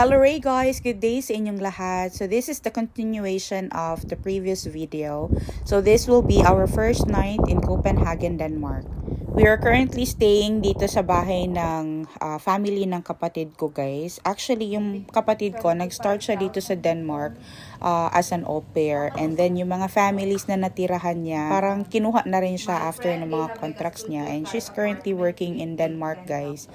Hello Ray guys, good day sa inyong lahat. So this is the continuation of the previous video. So this will be our first night in Copenhagen, Denmark. We are currently staying dito sa bahay ng family ng kapatid ko guys. Actually yung kapatid ko, nag-start siya dito sa Denmark as an au pair. And then yung mga families na natirahan niya, parang kinuha na rin siya after ng mga contracts niya. And she's currently working in Denmark guys,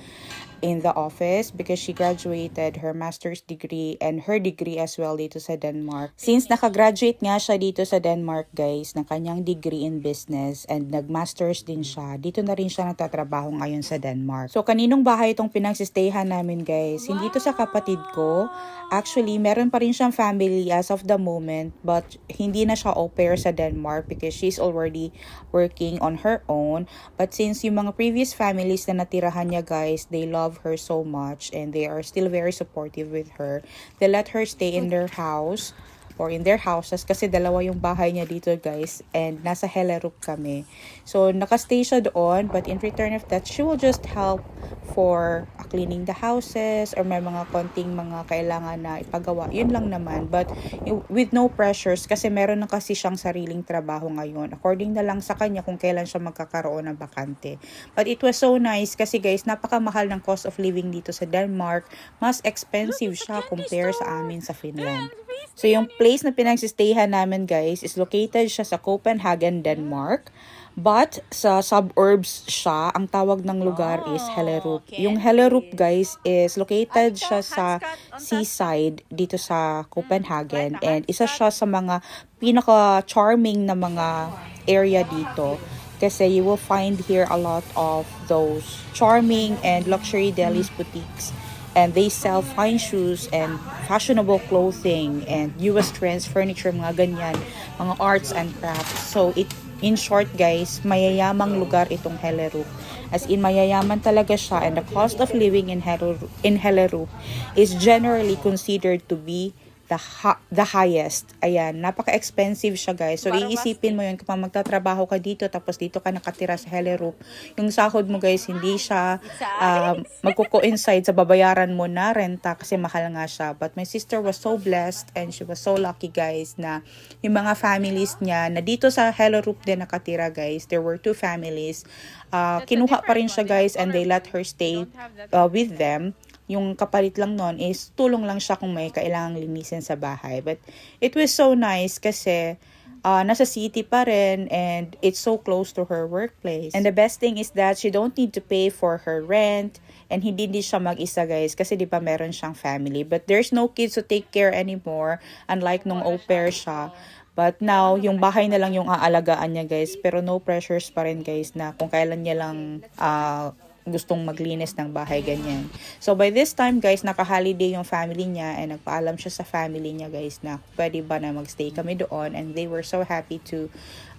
in the office because she graduated her master's degree and her degree as well dito sa Denmark. Since nakagraduate nga siya dito sa Denmark guys ng kanyang degree in business and nag-masters din siya, dito na rin siya nagtatrabaho ngayon sa Denmark. So kaninong bahay itong pinagsistayhan namin guys? Hindi to sa kapatid ko. Actually, meron pa rin siyang family as of the moment but hindi na siya au pair sa Denmark because she's already working on her own. But since yung mga previous families na natirahan niya guys, they love her so much and they are still very supportive with her. They let her stay in their house or in their houses kasi dalawa yung bahay niya dito guys and nasa Hellerup kami. So nakastay siya doon but in return of that, she will just help for cleaning the houses or may mga konting mga kailangan na ipagawa. Yun lang naman but with no pressures kasi meron na kasi siyang sariling trabaho ngayon. According na lang sa kanya kung kailan siya magkakaroon ng bakante. But it was so nice kasi guys, napakamahal ng cost of living dito sa Denmark. Mas expensive siya compare sa amin sa Finland. So yung place na pinagsistayhan namin guys is located siya sa Copenhagen, Denmark. But sa suburbs siya, ang tawag ng lugar is Hellerup. Yung Hellerup guys is located siya sa seaside dito sa Copenhagen and isa siya sa mga pinaka-charming na mga area dito. Kasi you will find here a lot of those charming and luxury delis boutiques. And they sell fine shoes and fashionable clothing and US trends, furniture, mga ganyan, mga arts and crafts. So in short guys, mayayamang lugar itong Hellerup. As in mayayaman talaga siya and the cost of living in Hellerup is generally considered to be the highest. Ayan, napaka-expensive siya guys. So iisipin mo yun kapag magtatrabaho ka dito tapos dito ka nakatira sa Hellerup. Yung sahod mo guys, hindi siya magko-coincide sa babayaran mo na renta kasi mahal nga siya. But my sister was so blessed and she was so lucky guys na yung mga families niya na dito sa Hellerup din nakatira guys. There were 2 families. Kinuha pa rin siya guys and they let her stay with them. Yung kapalit lang nun is tulong lang siya kung may kailangang linisin sa bahay. But it was so nice kasi nasa city pa rin and it's so close to her workplace. And the best thing is that she don't need to pay for her rent and hindi siya mag-isa guys kasi di ba meron siyang family. But there's no kids to take care anymore unlike nung au pair siya. But now, yung bahay na lang yung aalagaan niya guys pero no pressures pa rin guys na kung kailan niya lang gustong maglinis ng bahay, ganyan. So, by this time, guys, naka-holiday yung family niya and nagpaalam siya sa family niya, guys, na pwede ba na magstay kami doon and they were so happy to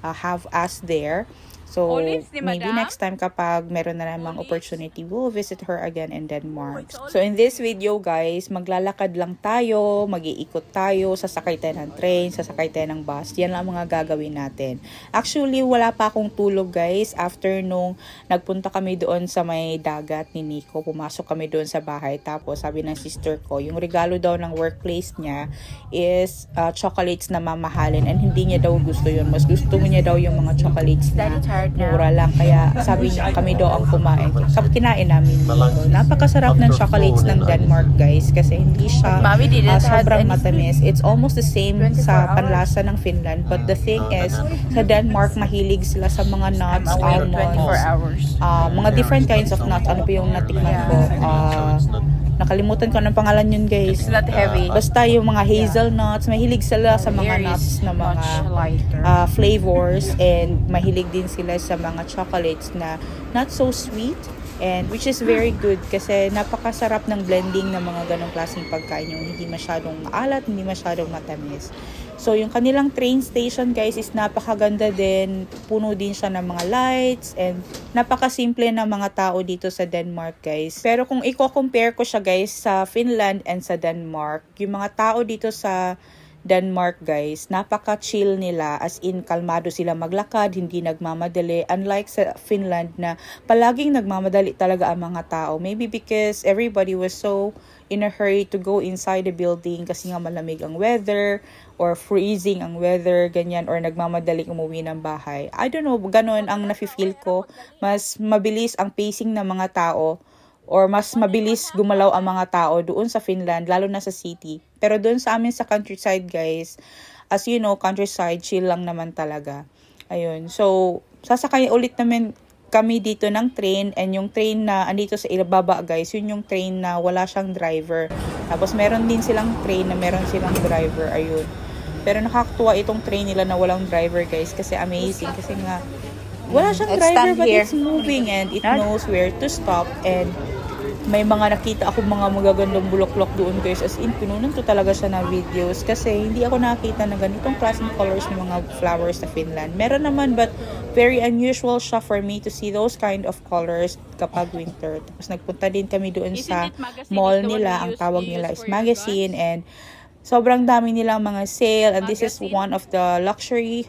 have us there. So, maybe next time kapag meron na namang opportunity, we'll visit her again in Denmark. So, in this video, guys, maglalakad lang tayo, mag-iikot tayo, sasakay tayo ng train, sasakay tayo ng bus. Yan lang mga gagawin natin. Actually, wala pa akong tulog, guys. After nung nagpunta kami doon sa may dagat ni Nico, pumasok kami doon sa bahay. Tapos, sabi ng sister ko, yung regalo daw ng workplace niya is chocolates na mamahalin and hindi niya daw gusto yun. Mas gusto niya daw yung mga chocolates na mura lang. Kaya sabi niya kami daw ang kumain. Kinain namin dito. Napakasarap ng chocolates ng Denmark guys kasi hindi siya sobrang matamis. It's almost the same sa panlasa ng Finland. But the thing is, sa Denmark mahilig sila sa mga nuts, almonds, mga different kinds of nuts. Ano pa yung natikman ko? Nakalimutan ko ng pangalan yun guys. It's not heavy. Basta yung mga hazelnuts, mahilig sila sa mga nuts na mga flavors and mahilig din sila sa mga chocolates na not so sweet and which is very good kasi napakasarap ng blending ng mga ganong klaseng pagkain yung hindi masyadong maalat, hindi masyadong matamis. So, yung kanilang train station, guys, is napakaganda din. Puno din siya ng mga lights and napakasimple ng mga tao dito sa Denmark, guys. Pero kung i-compare ko siya, guys, sa Finland and sa Denmark, yung mga tao dito sa Denmark guys, napaka-chill nila, as in kalmado sila maglakad, hindi nagmamadali, unlike sa Finland na palaging nagmamadali talaga ang mga tao. Maybe because everybody was so in a hurry to go inside the building kasi nga malamig ang weather or freezing ang weather, ganyan, or nagmamadaling umuwi ng bahay. I don't know, ganun ang nafe-feel ko. Mas mabilis ang pacing ng mga tao or mas mabilis gumalaw ang mga tao doon sa Finland, lalo na sa city. Pero doon sa amin sa countryside guys, as you know, countryside, chill lang naman talaga. Ayun, so sasakay ulit namin kami dito ng train, and yung train na andito sa ibaba guys, yun yung train na wala siyang driver. Tapos meron din silang train na meron silang driver, ayun. Pero nakakatuwa itong train nila na walang driver guys, kasi amazing, kasi nga wala siyang driver but it's moving and it knows where to stop. And may mga nakita ako mga magagandang bulaklak doon guys, as in pinunan to talaga siya na videos, kasi hindi ako nakakita na ganitong klaseng colors ng mga flowers sa Finland. Meron naman, but very unusual siya for me to see those kind of colors kapag winter. Tapos nagpunta din kami doon sa mall nila, ang tawag nila is Magazine, and sobrang dami nilang mga sale, and this is one of the luxury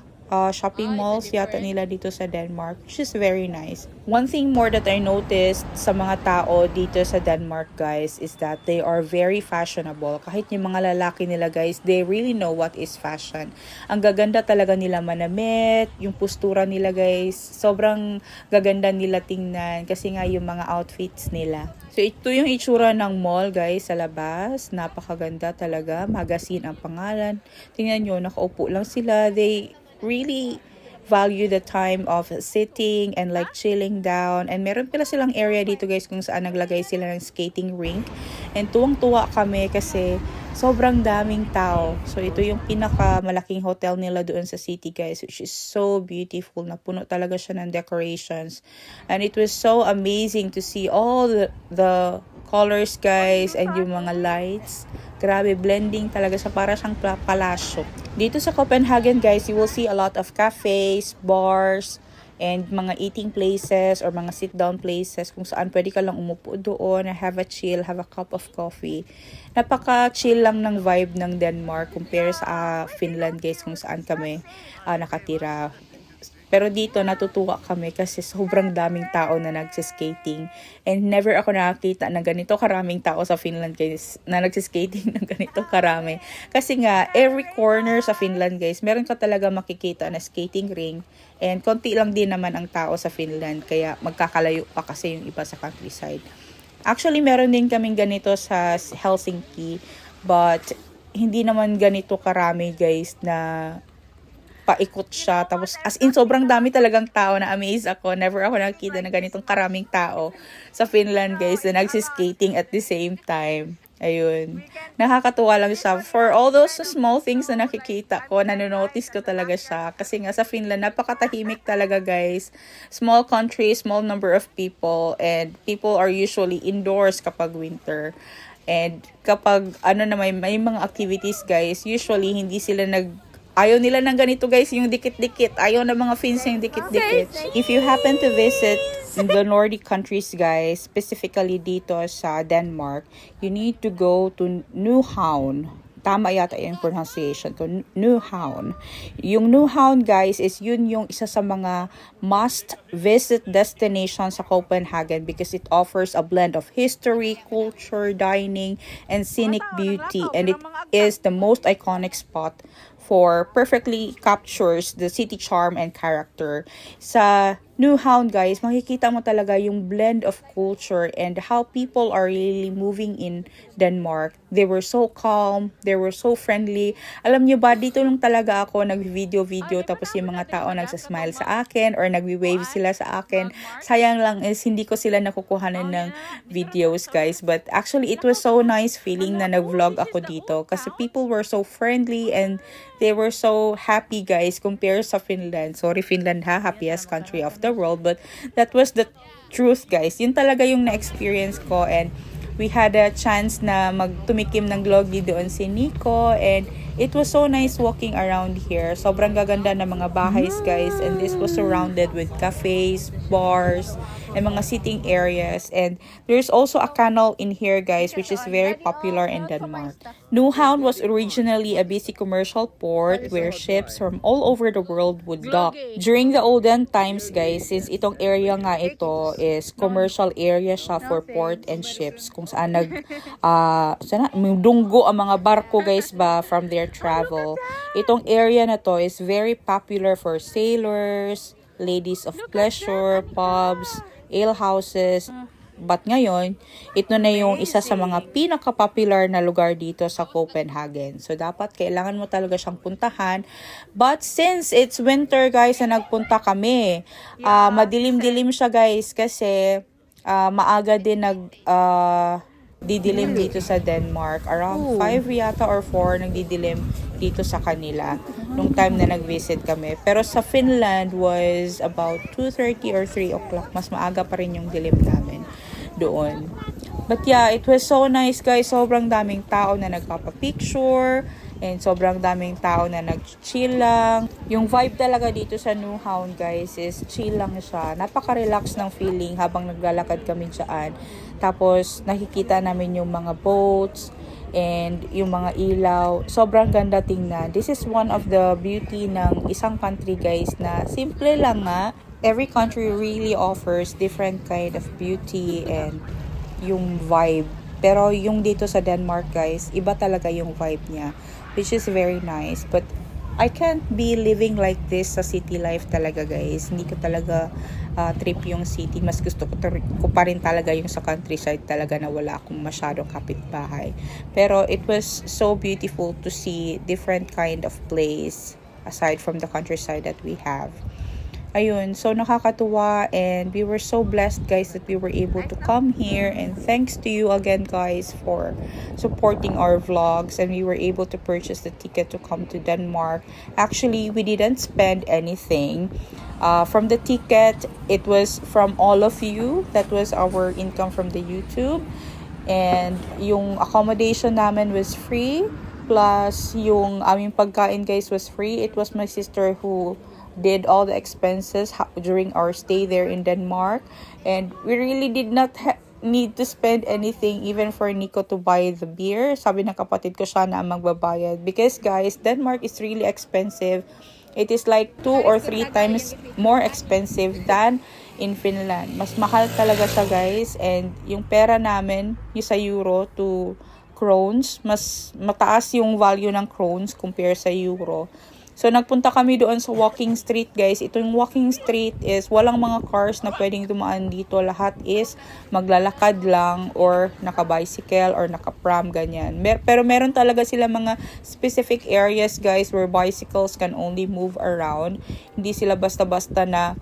shopping malls yata nila dito sa Denmark, which is very nice. One thing more that I noticed sa mga tao dito sa Denmark guys is that they are very fashionable. Kahit yung mga lalaki nila guys, they really know what is fashion. Ang gaganda talaga nila manamit, yung postura nila guys, sobrang gaganda nila tingnan kasi nga yung mga outfits nila. So ito yung itsura ng mall guys sa labas, napakaganda talaga. Magazine ang pangalan. Tingnan nyo, nakaupo lang sila. They really value the time of sitting and like chilling down, and meron pala silang area dito guys kung saan naglagay sila ng skating rink, and tuwang-tuwa kami kasi sobrang daming tao. So ito yung pinakamalaking hotel nila doon sa city guys, which is so beautiful, na puno talaga siya ng decorations, and it was so amazing to see all the colors guys and yung mga lights. Grabe, blending talaga sa para siyang palasyo. Dito sa Copenhagen guys, you will see a lot of cafes, bars, and mga eating places or mga sit-down places kung saan pwede ka lang umupo doon, have a chill, have a cup of coffee. Napaka-chill lang ng vibe ng Denmark compare sa Finland guys kung saan kami nakatira. Pero dito natutuwa kami kasi sobrang daming tao na nagsiskating, and never ako nakakita ng ganito karaming tao sa Finland guys na nagsiskating ng ganito karami. Kasi nga every corner sa Finland guys, meron ka talaga makikita na skating ring, and konti lang din naman ang tao sa Finland, kaya magkakalayo pa kasi yung iba sa countryside. Actually meron din kaming ganito sa Helsinki, but hindi naman ganito karami guys na paikot siya. Tapos as in sobrang dami talagang tao, na amaze ako. Never ako nakita na ganitong karaming tao sa Finland guys na nagsiskating at the same time. Ayun. Nakakatuwa lang siya. For all those small things na nakikita ko, nanonotice ko talaga siya. Kasi nga sa Finland, napakatahimik talaga guys. Small country, small number of people, and people are usually indoors kapag winter. And kapag may mga activities guys, usually hindi sila ayaw nila ng ganito guys, yung dikit-dikit. Ayaw na mga Finns yung dikit-dikit. If you happen to visit in the Nordic countries guys, specifically dito sa Denmark, you need to go to Nyhavn. Tama yata yung pronunciation ko, Nyhavn. Yung Nyhavn guys is yun yung isa sa mga must visit destination sa Copenhagen because it offers a blend of history, culture, dining, and scenic beauty, and it is the most iconic spot for perfectly captures the city charm and character. Sa Nyhavn guys, makikita mo talaga yung blend of culture and how people are really moving in Denmark. They were so calm, they were so friendly. Alam niyo ba, dito lang talaga ako nag-video tapos yung mga tao nagsasmile sa akin or nagwi-wave sila sa akin. Sayang lang is hindi ko sila nakukuhanan ng videos guys, but actually it was so nice feeling na nag-vlog ako dito kasi people were so friendly and they were so happy guys compared sa Finland. Sorry Finland ha, happiest country of the world, but that was the truth guys. Yun talaga yung na-experience ko, and we had a chance na magtumikim ng glogi doon si Nico, and it was so nice walking around here. Sobrang gaganda ng mga bahays guys, and this was surrounded with cafes, bars, and mga sitting areas. And there's also a canal in here, guys, which is very popular in Denmark. Newhavn was originally a busy commercial port where ships from all over the world would dock. During the olden times, guys, since itong area nga ito is commercial area siya for port and ships, kung saan dunggo ang mga barko, guys, ba from their travel. Itong area na to is very popular for sailors, ladies of pleasure, pubs, ale houses. But ngayon, ito na yung isa sa mga pinaka-popular na lugar dito sa Copenhagen. So, dapat kailangan mo talaga siyang puntahan. But since it's winter, guys, na nagpunta kami, madilim-dilim siya, guys, kasi maaga din didilim dito sa Denmark. Around 5 yata or 4 nagdidilim dito sa kanila nung time na nag-visit kami. Pero sa Finland was about 2:30 or 3 o'clock. Mas maaga pa rin yung dilim namin doon. But yeah, it was so nice, guys. Sobrang daming tao na nagpapapicture and sobrang daming tao na nag-chill lang. Yung vibe talaga dito sa Newhavn, guys, is chill lang siya. Napaka-relax ng feeling habang naglalakad kami dyan. Tapos nakikita namin yung mga boats and yung mga ilaw. Sobrang ganda tingnan. This is one of the beauty ng isang country, guys, na simple lang nga. Every country really offers different kind of beauty and yung vibe. Pero yung dito sa Denmark, guys, iba talaga yung vibe niya, which is very nice. But I can't be living like this sa city life talaga, guys. Hindi ko talaga trip yung city. Mas gusto ko pa rin talaga yung sa countryside talaga na wala akong masyadong kapitbahay. Pero it was so beautiful to see different kind of place aside from the countryside that we have. Ayun, so nakakatuwa and we were so blessed, guys, that we were able to come here, and thanks to you again, guys, for supporting our vlogs, and we were able to purchase the ticket to come to Denmark. Actually, we didn't spend anything from the ticket. It was from all of you. That was our income from the YouTube, and yung accommodation namin was free, plus yung aming pagkain, guys, was free. It was my sister who did all the expenses during our stay there in Denmark, and we really did not need to spend anything even for Nico to buy the beer. Sabi ng kapatid ko, siya na ang magbabayad, because, guys, Denmark is really expensive. It is like 2 or 3 times more expensive than in Finland. Mas mahal talaga siya, guys, and yung pera namin, yung sa euro to crowns, mas mataas yung value ng crowns compare sa euro. So, nagpunta kami doon sa walking street, guys. Ito yung walking street is walang mga cars na pwedeng dumaan dito. Lahat is maglalakad lang or naka-bicycle or naka-pram, ganyan. Pero meron talaga sila mga specific areas, guys, where bicycles can only move around. Hindi sila basta-basta na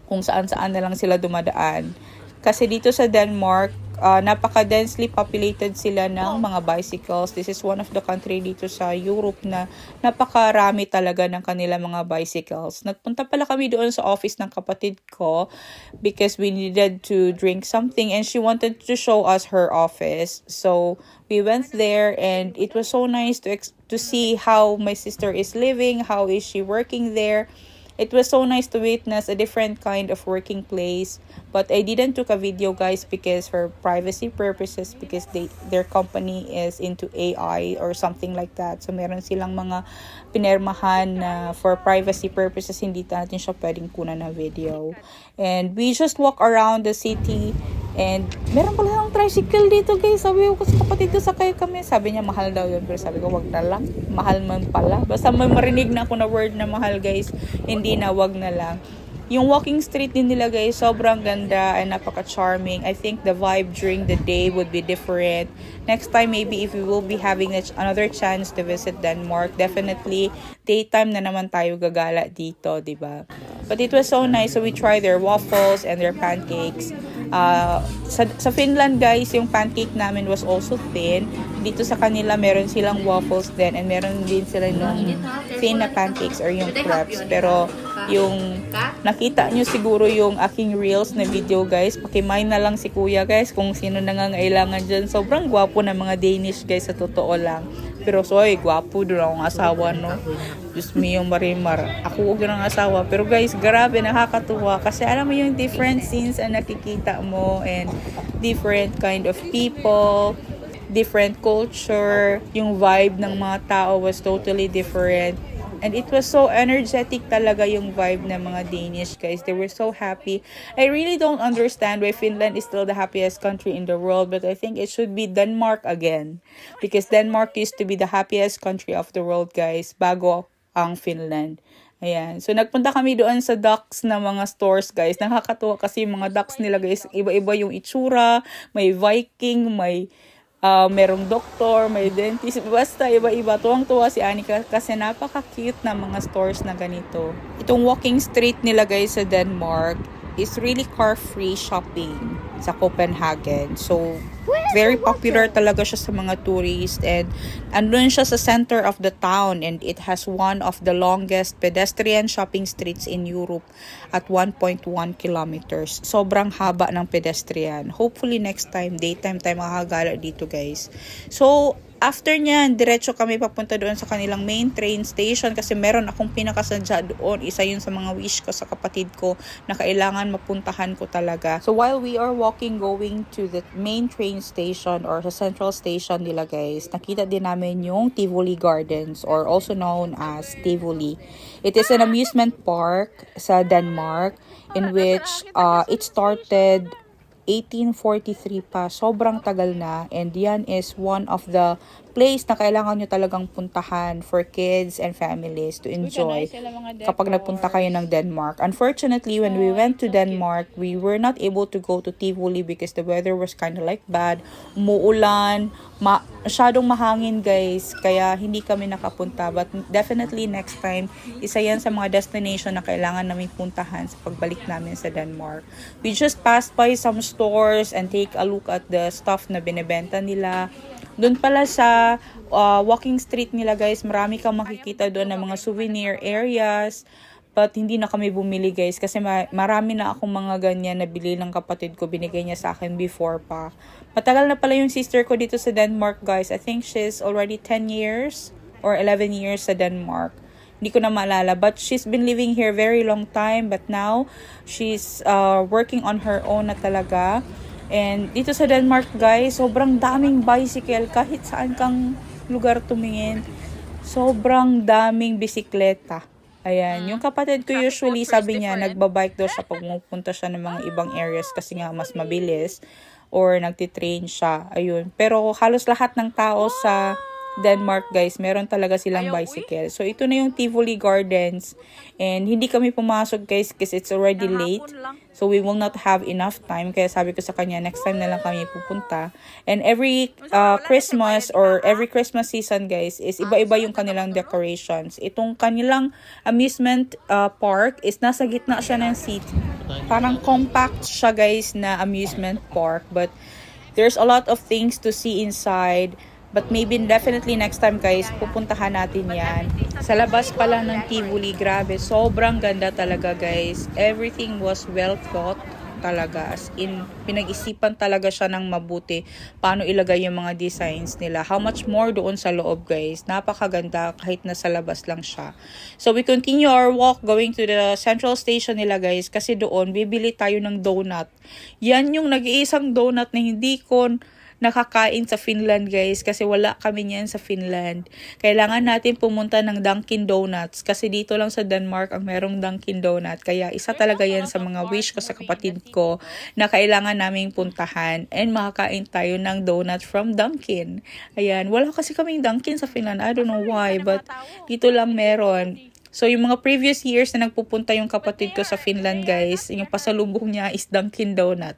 kung saan-saan na lang sila dumadaan. Kasi dito sa Denmark, napaka-densely populated sila ng mga bicycles. This is one of the country dito sa Europe na napakarami talaga ng kanila mga bicycles. Nagpunta pala kami doon sa office ng kapatid ko because we needed to drink something and she wanted to show us her office. So, we went there and it was so nice to see how my sister is living, how is she working there. It was so nice to witness a different kind of working place. But I didn't took a video, guys, because for privacy purposes, because their company is into AI or something like that. So meron silang mga pinermahan na for privacy purposes, hindi natin siya pwedeng kunan na video. And we just walk around the city. And meron pala ng tricycle dito, guys. Sabi ko sa kapatid ko, sakay kami. Sabi niya, mahal daw yun. Pero sabi ko, wag na lang. Mahal man pala. Basta may marinig na ako na word na mahal, guys. Hindi na, wag na lang. Yung walking street din nila, guys, sobrang ganda and napaka-charming. I think the vibe during the day would be different. Next time, maybe if we will be having another chance to visit Denmark, definitely daytime na naman tayo gagala dito, diba? But it was so nice. So we tried their waffles and their pancakes. Sa Finland, guys, yung pancake namin was also thin. Dito sa kanila, meron silang waffles din and meron din sila yung thin na pancakes or yung crepes. Pero yung nakita nyo siguro yung aking reels na video, guys, pakimay na lang si kuya, guys, kung sino nangangailangan dyan. Sobrang gwapo ng mga Danish, guys, sa totoo lang. Pero soy, gwapo doon akong asawa, no? Diyos mio, Marimar. Ako huwag ng asawa. Pero guys, grabe, nakakatuwa. Kasi alam mo yung different scenes ang nakikita mo and different kind of people, different culture. Yung vibe ng mga tao was totally different. And it was so energetic talaga yung vibe ng mga Danish guys. They were so happy. I really don't understand why Finland is still the happiest country in the world, but I think it should be Denmark again. Because Denmark used to be the happiest country of the world guys, bago ang Finland. Ayan. So, nagpunta kami doon sa docks na mga stores, guys. Nakakatuwa kasi yung mga docks nila, guys. Iba-iba yung itsura. May Viking, may merong doktor, may dentist, basta iba-iba. Tuwang-tuwa si Anika kasi napaka-cute na mga stores na ganito. Itong walking street nila guys sa Denmark is really car-free shopping sa Copenhagen. So, very popular talaga siya sa mga tourists and andun siya sa center of the town and it has one of the longest pedestrian shopping streets in Europe at 1.1 kilometers. Sobrang haba ng pedestrian. Hopefully next time, daytime tayo makakagala dito guys. So, after nyan, diretso kami papunta doon sa kanilang main train station kasi meron akong pinakasadya doon. Isa yun sa mga wish ko sa kapatid ko na kailangan mapuntahan ko talaga. So while we are walking going to the main train station or sa central station nila guys, nakita din namin yung Tivoli Gardens or also known as Tivoli. It is an amusement park sa Denmark in which it started 1843 pa. Sobrang tagal na. And yan is one of the place na kailangan nyo talagang puntahan for kids and families to enjoy kapag nagpunta kayo ng Denmark. Unfortunately, when we went to Denmark, we were not able to go to Tivoli because the weather was kind of like bad. Umuulan, masyadong mahangin guys, kaya hindi kami nakapunta. But definitely next time, isa yan sa mga destination na kailangan namin puntahan sa pagbalik namin sa Denmark. We just passed by some stores and take a look at the stuff na binebenta nila. Doon pala sa walking street nila guys, marami kang makikita doon ng mga souvenir areas. But hindi na kami bumili guys kasi marami na akong mga ganyan na bili ng kapatid ko. Binigay niya sa akin before pa. Matagal na pala yung sister ko dito sa Denmark guys. I think she's already 10 years or 11 years sa Denmark. Hindi ko na maalala. But she's been living here very long time. But now, she's working on her own na talaga. And dito sa Denmark guys, sobrang daming bicycle. Kahit saan kang lugar tumingin, sobrang daming bisikleta. Ayan, yung kapatid ko usually sabi niya, nagbabike daw siya pag pupunta siya ng mga ibang areas kasi nga mas mabilis or nagtitrain siya. Ayun. Pero halos lahat ng tao sa Denmark guys, meron talaga silang bicycle. So ito na yung Tivoli Gardens and hindi kami pumasok guys kasi it's already late. So we will not have enough time. Kaya sabi ko sa kanya, next time na lang kami pupunta. And every Christmas or every Christmas season guys is iba-iba yung kanilang decorations. Itong kanilang amusement park is nasa gitna siya ng city. Parang compact siya guys na amusement park. But there's a lot of things to see inside. But maybe definitely next time guys, pupuntahan natin yan. Sa labas pala ng Tivoli, grabe, sobrang ganda talaga guys. Everything was well thought talaga. As in, pinag-isipan talaga siya ng mabuti paano ilagay yung mga designs nila. How much more doon sa loob guys. Napakaganda kahit nasa labas lang siya. So we continue our walk going to the central station nila guys. Kasi doon, bibili tayo ng donut. Yan yung nag-iisang donut na hindi ko nakakain sa Finland guys kasi wala kami niyan sa Finland. Kailangan natin pumunta ng Dunkin Donuts kasi dito lang sa Denmark ang merong Dunkin Donut. Kaya isa talaga yan sa mga wish ko sa kapatid ko na kailangan naming puntahan and makakain tayo ng donut from Dunkin. Ayan, wala kasi kaming Dunkin sa Finland. I don't know why but dito lang meron. So, yung mga previous years na nagpupunta yung kapatid ko sa Finland, guys, yung pasalubong niya is Dunkin Donut.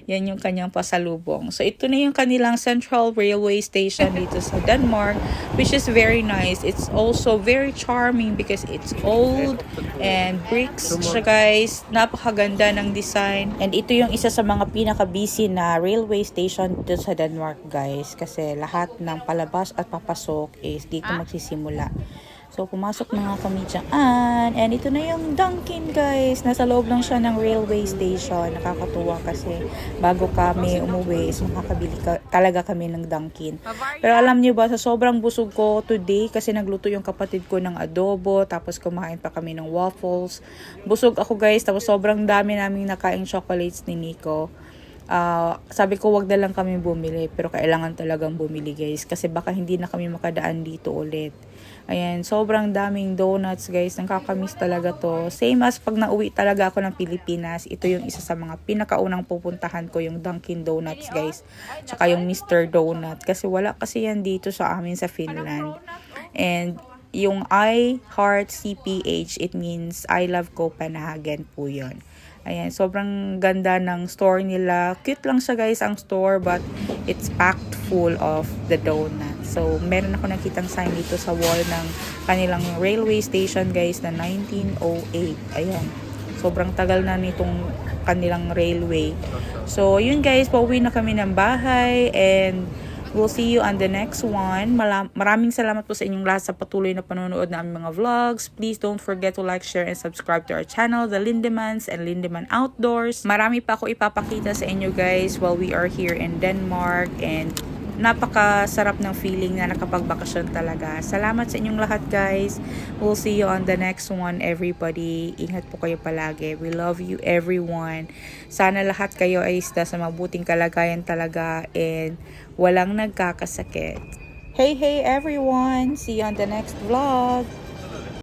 Yan yung kanyang pasalubong. So, ito na yung kanilang Central Railway Station dito sa Denmark, which is very nice. It's also very charming because it's old and bricks siya, guys. Napakaganda ng design. And ito yung isa sa mga pinaka-busy na railway station dito sa Denmark, guys. Kasi lahat ng palabas at papasok is dito magsisimula. So, pumasok na nga kami dyan. And ito na yung Dunkin, guys. Nasa loob lang siya ng railway station. Nakakatuwa kasi bago kami umuwi is makakabili talaga kami ng Dunkin. Pero alam niyo ba, sa sobrang busog ko today kasi nagluto yung kapatid ko ng adobo, tapos kumain pa kami ng waffles. Busog ako, guys, tapos sobrang dami naming nakaing chocolates ni Nico. Sabi ko wag na lang kami bumili, pero kailangan talagang bumili, guys, kasi baka hindi na kami makadaan dito ulit. Ayan, sobrang daming donuts, guys. Nakakamiss talaga to. Same as pag nauwi talaga ako ng Pilipinas, ito yung isa sa mga pinakaunang pupuntahan ko, yung Dunkin Donuts, guys. Tsaka yung Mr. Donut. Kasi wala kasi yan dito sa amin sa Finland. And yung I Heart CPH, it means I Love Copenhagen po yun. Ayan, sobrang ganda ng store nila. Cute lang siya, guys, ang store, but it's packed full of the donuts. So, meron ako nakitang sign dito sa wall ng kanilang railway station, guys, na 1908. Ayan, sobrang tagal na nitong kanilang railway. So, yun, guys, pauwi na kami ng bahay, and we'll see you on the next one. Maraming salamat po sa inyong lahat sa patuloy na panonood ng aming mga vlogs. Please don't forget to like, share, and subscribe to our channel, The Lindemans and Lindeman Outdoors. Marami pa ako ipapakita sa inyo, guys, while we are here in Denmark, and napakasarap ng feeling na nakapagbakasyon talaga. Salamat sa inyong lahat, guys. We'll see you on the next one, everybody. Ingat po kayo palagi. We love you, everyone. Sana lahat kayo ay isda sa mabuting kalagayan talaga, and walang nagkakasakit. Hey, everyone! See you on the next vlog!